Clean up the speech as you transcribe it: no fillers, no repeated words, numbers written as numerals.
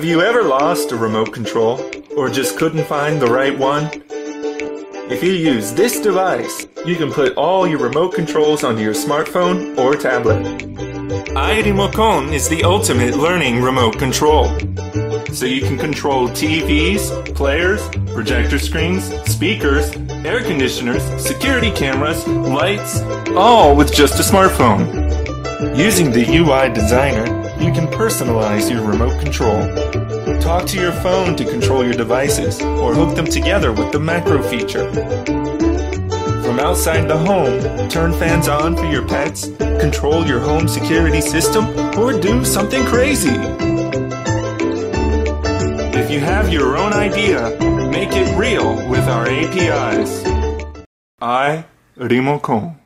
Have you ever lost a remote control, or just couldn't find the right one? If you use this device, you can put all your remote controls onto your smartphone or tablet. iRemocon is the ultimate learning remote control. So you can control TVs, players, projector screens, speakers, air conditioners, security cameras, lights, all with just a smartphone. Using the UI designer, you can personalize your remote control. Talk to your phone to control your devices, or hook them together with the macro feature. From outside the home, turn fans on for your pets, control your home security system, or do something crazy. If you have your own idea, make it real with our APIs. iRemocon.